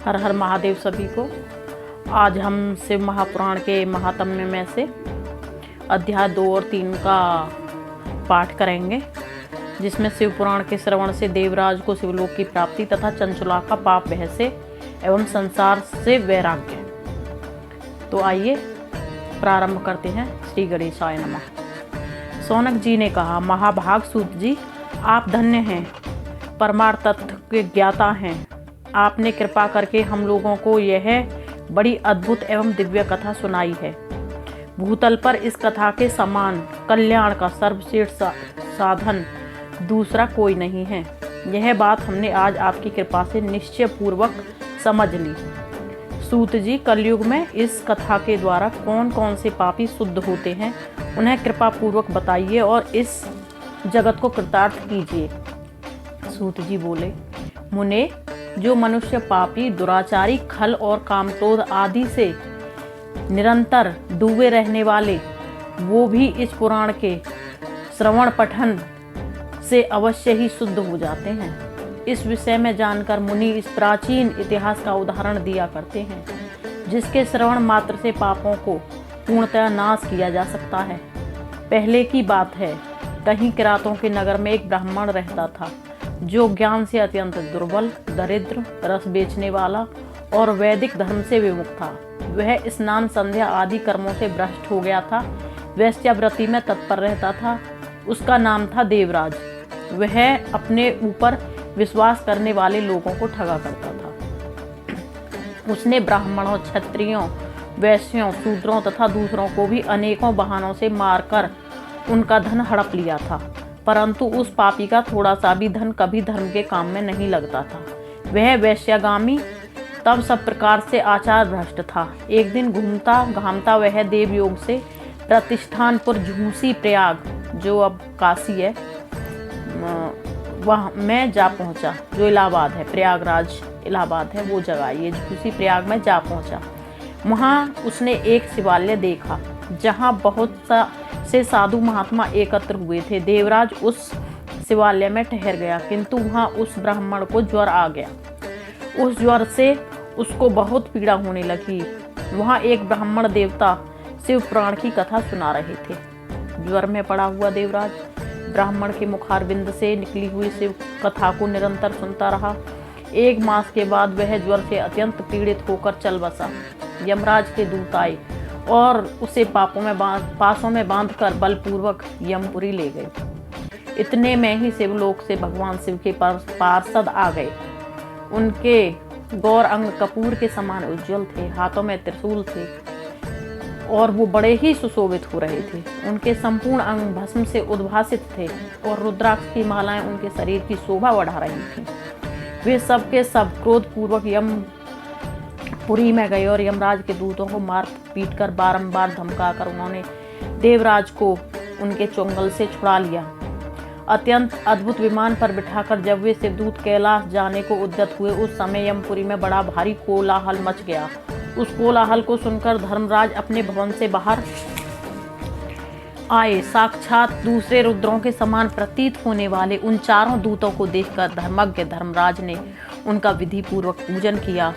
हर हर महादेव सभी को। आज हम शिव महापुराण के महात्म्य में से अध्याय 2 और 3 का पाठ करेंगे, जिसमें शिव पुराण के श्रवण से देवराज को शिवलोक की प्राप्ति तथा चंचुला का पाप भय से एवं संसार से वैराग्य। तो आइए प्रारंभ करते हैं। श्री गणेशाय नमः। सौनक जी ने कहा, महाभाग सूत जी, आप धन्य हैं, परमार्थ तत्व के ज्ञाता हैं। आपने कृपा करके हम लोगों को यह बड़ी अद्भुत एवं दिव्य कथा सुनाई है। भूतल पर इस कथा के समान कल्याण का सर्वश्रेष्ठ साधन दूसरा कोई नहीं है। यह बात हमने आज आपकी कृपा से निश्चय पूर्वक समझ ली। सूत जी, कलयुग में इस कथा के द्वारा कौन कौन से पापी शुद्ध होते हैं, उन्हें कृपा पूर्वक बताइए और इस जगत को कृतार्थ कीजिए। सूत जी बोले, मुने, जो मनुष्य पापी, दुराचारी, खल और कामक्रोध आदि से निरंतर डूबे रहने वाले, वो भी इस पुराण के श्रवण पठन से अवश्य ही शुद्ध हो जाते हैं। इस विषय में जानकर मुनि इस प्राचीन इतिहास का उदाहरण दिया करते हैं, जिसके श्रवण मात्र से पापों को पूर्णतः नाश किया जा सकता है। पहले की बात है, कहीं किरातों के नगर में एक ब्राह्मण रहता था, जो ज्ञान से अत्यंत दुर्बल, दरिद्र, रस बेचने वाला और वैदिक धर्म से विमुख था। वह स्नान, संध्या आदि कर्मों से भ्रष्ट हो गया था। वैश्यावृत्ति में तत्पर रहता था। उसका नाम था देवराज। वह अपने ऊपर विश्वास करने वाले लोगों को ठगा करता था। उसने ब्राह्मणों, क्षत्रियों, वैश्यों, शूद्रों तथा दूसरों को भी अनेकों बहानों से मारकर उनका धन हड़प लिया था, परंतु उस पापी का थोड़ा सा भी धन कभी धर्म के काम में नहीं लगता था। वह वैश्यागामी, तब सब प्रकार से आचार भ्रष्ट था। एक दिन घूमता घामता वह देवयोग से प्रतिष्ठानपुर झूसी प्रयाग, जो अब काशी है, वह में जा पहुंचा, जो इलाहाबाद है, प्रयागराज इलाहाबाद है वो जगह, ये झूसी प्रयाग में जा पहुंचा। वहाँ उसने एक शिवालय देखा, जहाँ बहुत से साधु महात्मा एकत्र हुए थे। देवराज उस शिवालय में ठहर गया, किंतु वहाँ उस ब्राह्मण को ज्वर आ गया। उस ज्वर से उसको बहुत पीड़ा होने लगी। वहाँ एक ब्राह्मण देवता शिव पुराण की कथा सुना रहे थे। ज्वर में पड़ा हुआ देवराज ब्राह्मण के मुखारविंद से निकली हुई शिव कथा को निरंतर सुनता रहा। 1 मास के बाद वह ज्वर से अत्यंत पीड़ित होकर चल बसा। यमराज के दूत आए और उसे पासों में बांधकर बलपूर्वक यमपुरी ले गए। इतने में ही शिवलोक से भगवान शिव के पार्षद आ गए। उनके गौर अंग कपूर के समान उज्जवल थे, हाथों में त्रिशूल थे और वो बड़े ही सुशोभित हो रहे थे। उनके संपूर्ण अंग भस्म से उद्भासित थे और रुद्राक्ष की मालाएं उनके शरीर की शोभा बढ़ा रही थीं। वे सब के सब क्रोध पूर्वक यमपुरी में गए और यमराज के दूतों को मार पीट कर बारंबार धमकाकर उन्होंने देवराज को उनके चुंगल से छुड़ा लिया। अत्यंत अद्भुत विमान पर बिठाकर जब वे शिवदूत कैलाश जाने को उद्यत हुए, उस समय यमपुरी में बड़ा भारी कोलाहल मच गया। उस कोलाहल को सुनकर धर्मराज अपने भवन से बाहर आए। साक्षात दूसरे रुद्रों के समान प्रतीत होने वाले उन चारों दूतों को देखकर धर्मज्ञ धर्मराज ने उनका विधि पूर्वक पूजन किया।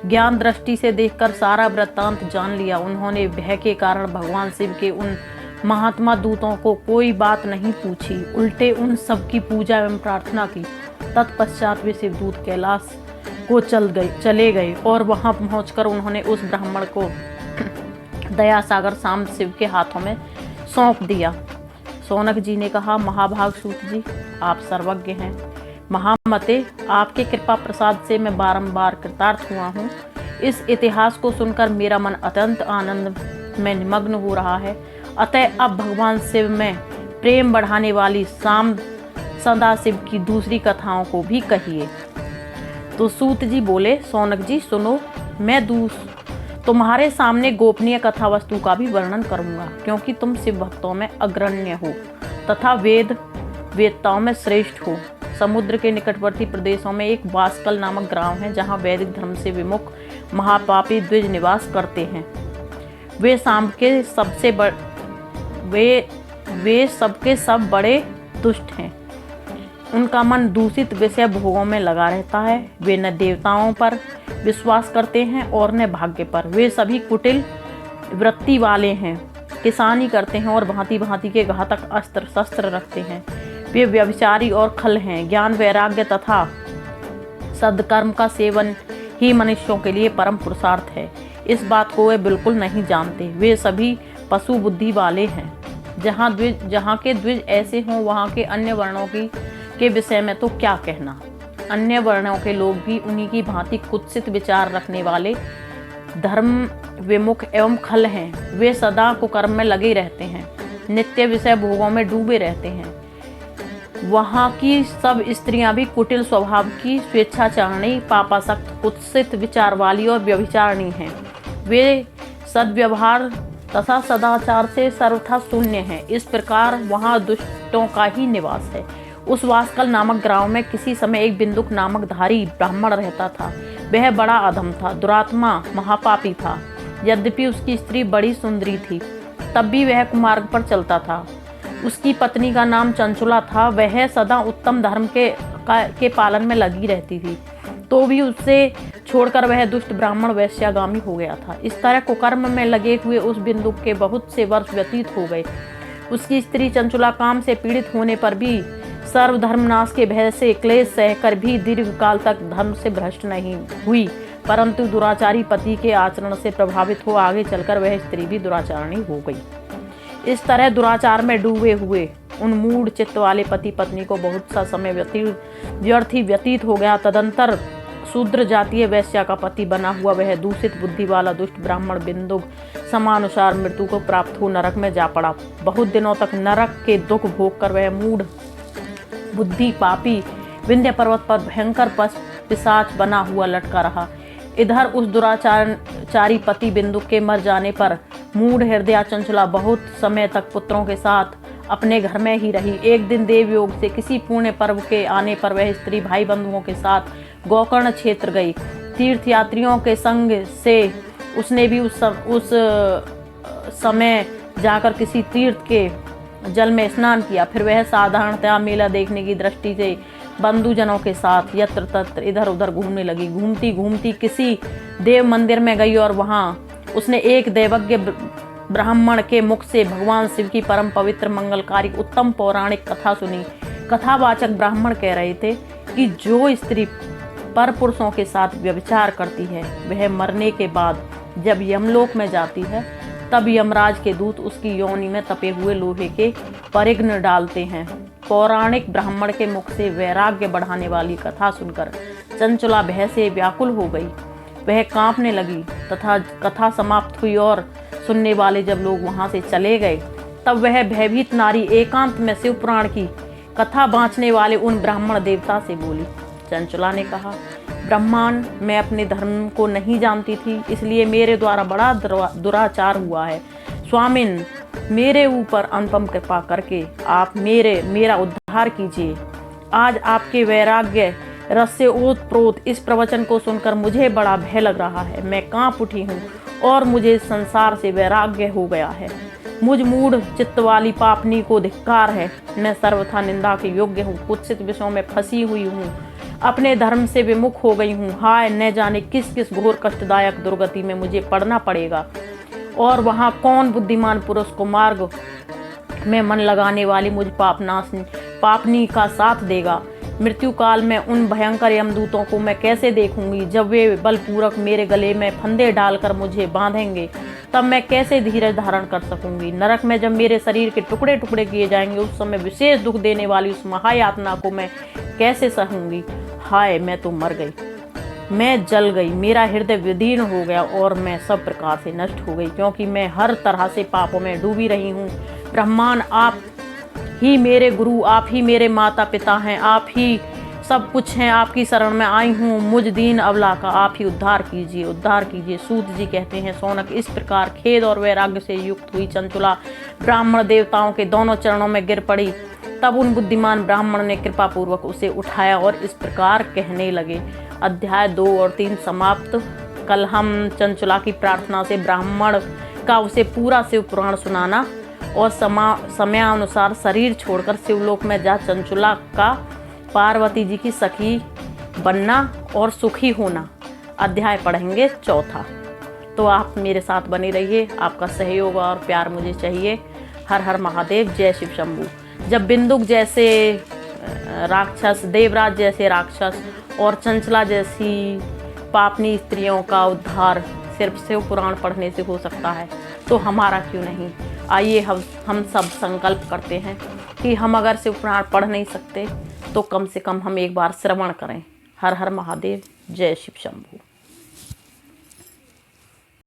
ज्ञान दृष्टि से देखकर सारा वृत्तांत जान लिया। उन्होंने भय के कारण भगवान शिव के उन महात्मा दूतों को कोई बात नहीं पूछी, उल्टे उन सब की पूजा एवं प्रार्थना की। तत्पश्चात वे शिवदूत कैलाश को चले गए और वहां पहुंचकर उन्होंने उस ब्राह्मण को दया सागर सांब शिव के हाथों में सौंप दिया। सौनक जी ने कहा, महाभाग सूत जी, आप सर्वज्ञ हैं। महामते, आपके कृपा प्रसाद से मैं बारंबार कृतार्थ हुआ हूँ। इस इतिहास को सुनकर मेरा मन अत्यंत आनंद में निमग्न हो रहा है। अतः अब भगवान शिव में प्रेम बढ़ाने वाली सांब सदाशिव की दूसरी कथाओं को भी कहिए। तो सूत जी बोले, सौनक जी सुनो, मैं तुम्हारे सामने गोपनीय कथा वस्तु का भी वर्णन करूंगा, क्योंकि तुम शिव भक्तों में अग्रण्य हो तथा वेदताओं में श्रेष्ठ हो। समुद्र के निकटवर्ती प्रदेशों में एक वास्कल नामक ग्राम है, जहाँ वैदिक धर्म से विमुख महापापी द्विज निवास करते हैं। वे सबके सब बड़े दुष्ट हैं। उनका मन दूषित विषय भोगों में लगा रहता है। वे न देवताओं पर विश्वास करते हैं और न भाग्य पर। वे सभी कुटिल वृत्ति वाले हैं, किसानी करते हैं और भांति भांति के घातक अस्त्र शस्त्र रखते हैं। वे व्यभिचारी और खल हैं। ज्ञान वैराग्य तथा सद्कर्म का सेवन ही मनुष्यों के लिए परम पुरुषार्थ है। इस बात को वे बिल्कुल नहीं जानते। वे सभी पशु बुद्धि वाले हैं। जहाँ के द्विज ऐसे हों, वहाँ के अन्य वर्णों के विषय में तो क्या कहना। अन्य वर्णों के लोग भी उन्हीं की भांति कुत्सित विचार रखने वाले, धर्म विमुख एवं खल हैं। वे सदा कुकर्म में लगे रहते हैं, नित्य विषय भोगों में डूबे रहते हैं। वहाँ की सब स्त्रियां भी कुटिल स्वभाव की, स्वेच्छाचारिणी, पापासक्त, कुत्सित विचार वाली और व्यभिचारिणी हैं। वे सद्व्यवहार तथा सदाचार से सर्वथा शून्य हैं। इस प्रकार वहाँ दुष्टों का ही निवास है। उस वासकल नामक गांव में किसी समय एक बिंदुक नामक धारी ब्राह्मण रहता था। वह बड़ा अधम था, दुरात्मा, महापापी था। यद्यपि उसकी स्त्री बड़ी सुंदरी थी, तब भी वह कुमार्ग पर चलता था। उसकी पत्नी का नाम चंचुला था। वह सदा उत्तम धर्म के पालन में लगी रहती थी, तो भी उससे छोड़कर वह दुष्ट ब्राह्मण वैश्यागामी हो गया था। इस तरह कुकर्म में लगे हुए उस बिंदुक के बहुत से वर्ष व्यतीत हो गए। उसकी स्त्री चंचुला काम से पीड़ित होने पर भी, सर्वधर्मनाश के भय से क्लेश सहकर भी दीर्घ काल तक धर्म से भ्रष्ट नहीं हुई, परंतु दुराचारी पति के आचरण से प्रभावित हो आगे चलकर वह स्त्री भी दुराचारिणी हो गई। इस तरह दुराचार में डूबे हुए उन मूढ़ चित्त वाले पति पत्नी को बहुत सा समय व्यर्थ ही व्यतीत हो गया। तदंतर शूद्र जातीय वैश्या का पति बना हुआ वह दूषित बुद्धि वाला दुष्ट ब्राह्मण बिंदुक समानुसार मृत्यु को प्राप्त हो नरक में जा पड़ा। बहुत दिनों तक नरक के दुख भोग कर वह मूढ़ बुद्धि पापी विंध्य पर्वत पर भयंकर पिशाच बना हुआ लटका रहा। इधर उस दुराचारी पति बिंदुक के मर जाने पर मूढ़ हृदया चंचला बहुत समय तक पुत्रों के साथ अपने घर में ही रही। एक दिन देवयोग से किसी पुण्य पर्व के आने पर वह स्त्री भाई बंधुओं के साथ गोकर्ण क्षेत्र गई। तीर्थ यात्रियों के संग से उसने भी उस समय जाकर किसी तीर्थ के जल में स्नान किया। फिर वह साधारणतया मेला देखने की दृष्टि से बंधुजनों के साथ यत्र तत्र इधर उधर घूमने लगी। घूमती घूमती किसी देव मंदिर में गई और वहां उसने एक देवज्ञ ब्राह्मण के मुख से भगवान शिव की परम पवित्र मंगलकारी उत्तम पौराणिक कथा सुनी। कथावाचक ब्राह्मण कह रहे थे कि जो स्त्री पर पुरुषों के साथ व्यभिचार करती है, वह मरने के बाद जब यमलोक में जाती है, तब यमराज के दूत उसकी योनि में तपे हुए लोहे के परिघ्न डालते हैं। पौराणिक ब्राह्मण के मुख से वैराग्य बढ़ाने वाली कथा सुनकर चंचला भय से व्याकुल हो गई। वह कांपने लगी तथा कथा समाप्त हुई और सुनने वाले जब लोग वहां से चले गए, तब वह भयभीत नारी एकांत में शिव पुराण की कथा बाँचने वाले उन ब्राह्मण देवता से बोली। चंचला ने कहा, ब्रह्मांड, मैं अपने धर्म को नहीं जानती थी, इसलिए मेरे द्वारा बड़ा दुराचार हुआ है। स्वामिन, मेरे ऊपर अनुपम कृपा करके आप मेरा उद्धार कीजिए। आज आपके वैराग्य रस से ओतप्रोत इस प्रवचन को सुनकर मुझे बड़ा भय लग रहा है। मैं कांप उठी हूँ और मुझे संसार से वैराग्य हो गया है। मुझ मूढ़ चित्त वाली पापनी को धिक्कार है। मैं सर्वथा निंदा के योग्य हूँ, कुत्सित विषयों में फंसी हुई हूँ, अपने धर्म से विमुख हो गई हूँ। हाय, न जाने किस किस घोर कष्टदायक दुर्गति में मुझे पड़ना पड़ेगा, और वहाँ कौन बुद्धिमान पुरुष को मार्ग में मन लगाने वाली मुझ पापनी का साथ देगा। मृत्यु काल में उन भयंकर यमदूतों को मैं कैसे देखूंगी। जब वे बलपूर्वक मेरे गले में फंदे डालकर मुझे बांधेंगे, तब मैं कैसे धीरज धारण कर सकूंगी। नरक में जब मेरे शरीर के टुकड़े टुकड़े किए जाएंगे, उस समय विशेष दुख देने वाली उस महायातना को मैं कैसे सहूंगी। हाय, मैं तो मर गई, मैं जल गई, मेरा हृदय विदीर्ण हो गया और मैं सब प्रकार से नष्ट हो गई, क्योंकि मैं हर तरह से पापों में डूबी रही हूँ। ब्रह्मांड, आप ही मेरे गुरु, आप ही मेरे माता पिता हैं, आप ही सब कुछ हैं। आपकी शरण में आई हूँ, मुझ दीन अबला का आप ही उद्धार कीजिए, उद्धार कीजिए। सूत जी कहते हैं, सौनक इस प्रकार खेद और वैराग्य से युक्त हुई चंचला ब्राह्मण देवताओं के दोनों चरणों में गिर पड़ी। तब उन बुद्धिमान ब्राह्मण ने कृपा पूर्वक उसे उठाया और इस प्रकार कहने लगे। अध्याय 2 और 3 समाप्त। कल हम चंचला की प्रार्थना से ब्राह्मण का उसे पूरा शिव पुराण सुनाना और समयानुसार शरीर छोड़कर शिवलोक में जा चंचला का पार्वती जी की सखी बनना और सुखी होना अध्याय पढ़ेंगे चौथा। तो आप मेरे साथ बने रहिए, आपका सहयोग और प्यार मुझे चाहिए। हर हर महादेव, जय शिव शंभू। जब बिंदुक जैसे राक्षस, देवराज जैसे राक्षस और चंचला जैसी पापनी स्त्रियों का उद्धार सिर्फ शिव पुराण पढ़ने से हो सकता है, तो हमारा क्यों नहीं। आइए हम सब संकल्प करते हैं कि हम अगर शिव पुराण पढ़ नहीं सकते तो कम से कम हम एक बार श्रवण करें। हर हर महादेव, जय शिव शंभू।